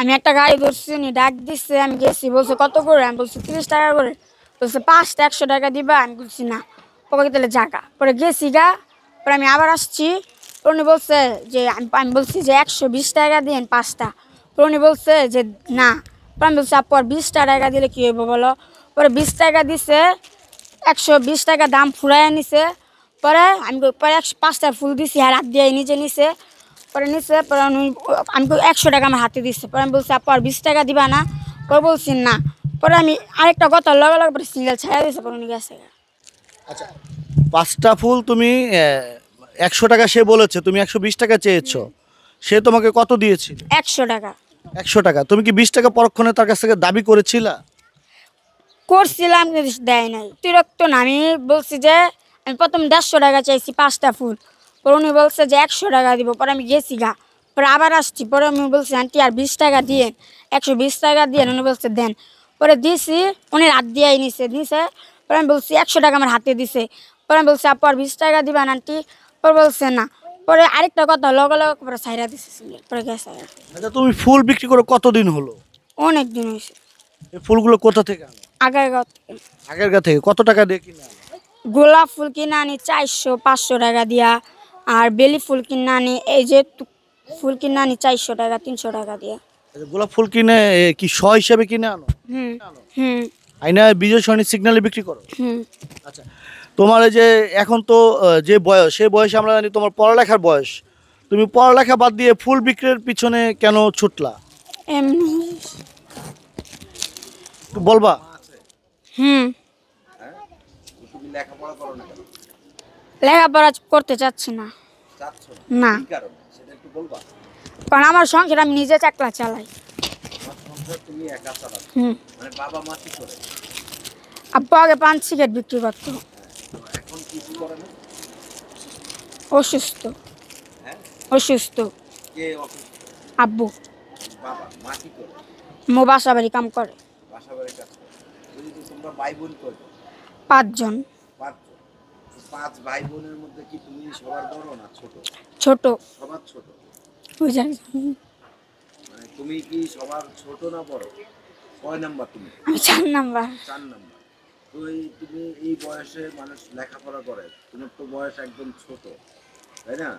আমি একটা গাড়ি ধরছি, উনি ডাক দিচ্ছে, আমি গেছি, বলছে কত করে, আমি বলছি 30 টাকা করে, বলছে 5টা 100 টাকা দিবা, আমি বলছি না, পরে তাহলে জাগা, পরে গেছি গা, পরে আমি আবার আসছি, উনি বলছে যে আমি বলছি যে 120 টাকা দিন 5টা, পরে উনি বলছে যে না, পরে আমি বলছি আপু আর 20 টাকা দিলে কী হইব বলো, পরে 20 টাকা দিছে, 120 টাকা দাম ফুরাইয়া নিছে, পরে আমি পরে 5টা ফুল দিছি আর হাত দিয়ে নিজে নিছে, পরে নিচ্ছে, পরে আমি 100 টাকা আমার হাতে দিচ্ছে, পরে আমি বলছি আপু আর 20 টাকা দিবা না, পরে বলছি না, পরে আমি আরেকটা কথা লগে লগে পরে সিঙ্গেল ছাড়া দিচ্ছে, পরে উনি গেছে। আচ্ছা, 5টা ফুল তুমি 100 টাকা সে বলেছে, তুমি 120 টাকা চেয়েছো, সে তোমাকে কত দিয়েছিল? 100 টাকা 100 টাকা। তুমি কি 20 টাকা পরক্ষণে তার কাছ থেকে দাবি করেছিলা? করছিলাম কিন্তু দেয় নাই, অতিরিক্ত না, আমি বলছি যে আমি প্রথম 150 টাকা চাইছি 5টা ফুল, পরে উনি বলছে যে 100 টাকা দিব, পরে আমি গেছি গা, পরে আবার আসছি, পরে আমি বলছি আন্টি আর 20 টাকা দিয়েন, 120 টাকা দিয়েন, উনি বলছে দেন, পরে দিছি, উনি রাত দিয়ে নিছে, পরে আমি বলছি 100 টাকা আমার হাতে দিছে, পরে আমি বলছি আপু আর 20 টাকা দিবেন আন্টি, পরে বলছে না, পরে আরেকটা কথা লগে লগে পরে ছাইরা দিছে সিঙ্গেল, পরে গেছে। আচ্ছা, তুমি ফুল বিক্রি করে কতদিন হলো? অনেক দিন হয়েছে। এই ফুলগুলো কোথা থেকে আনো? আগের কথা, আগের গা থেকে কত টাকা দিয়ে কিনে আনো? গোলাপ ফুল কিনে আনি 400-500 টাকা দিয়া, আর বেলি ফুল কিনে আনি, এই যে ফুল কিনে আনি 400 টাকা 300 টাকা দিয়া। আচ্ছা, গোলাপ ফুল কিনে কি শ হিসেবে কিনে আনো? হুম হুম আইনা বিজয় সৈনিক সিগন্যালে বিক্রি করো? হুম। আচ্ছা, তোমার এই যে এখন তো যে বয়স, সেই বয়সে আমরা জানি তোমার পড়ালেখার বয়স, তুমি পড়ালেখা বাদ দিয়ে ফুল বিক্রির পিছনে কেন ছুটলা? এমনি। একটু বলবা? হুম। লেখাপড়া করতে চাচ্ছি না। না, কারণ আমার সংসার আমি নিজে চাকলা চালাই। হুম। আব্বু আগে পান সিগারেট বিক্রি করতো, অসুস্থ। অসুস্থ। আব্বু। মো বাসা বাড়ি কাম করে। 5 জন। 5 ভাই বোনের মধ্যে কি তুমি সবার বড় না ছোট? ছোট। সবার ছোট? মানে তুমি কি সবার ছোট না বড়? কয় নাম্বার তুমি? আমি 4 নাম্বার। 4 নাম্বার। তো তুমি এই বয়সে মানুষ লেখাপড়া করে, তোমার তো বয়স একদম ছোট, তাই না?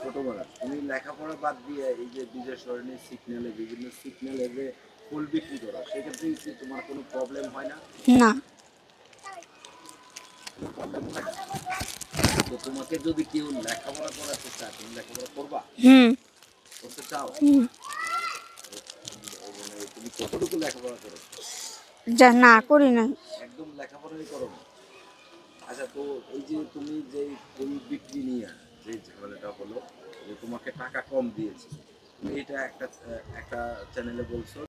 ছোট বয়স, তুমি লেখাপড়া বাদ দিয়ে এই যে বিজয় সরণি সিগন্যালে বিভিন্ন সিগন্যালে যে ফুল বিক্রি করো, সেক্ষেত্রে কি তোমার কোনো প্রবলেম হয় না? না। তো তোমাকে যদি কেউ লেখাপড়া করাতে চায়, তুমি লেখাপড়া করবা? হুম। করতে চাও? হুম। মানে তুমি কতটুকু লেখাপড়া করো? যা না করি নাই। একদম লেখাপড়াই করো না? আচ্ছা, তো এই যে তুমি যে ফুল বিক্রি নিয়ে যে ঝামেলাটা হলো, যে তোমাকে টাকা কম দিয়েছে, এটা একটা চ্যানেলে বলছো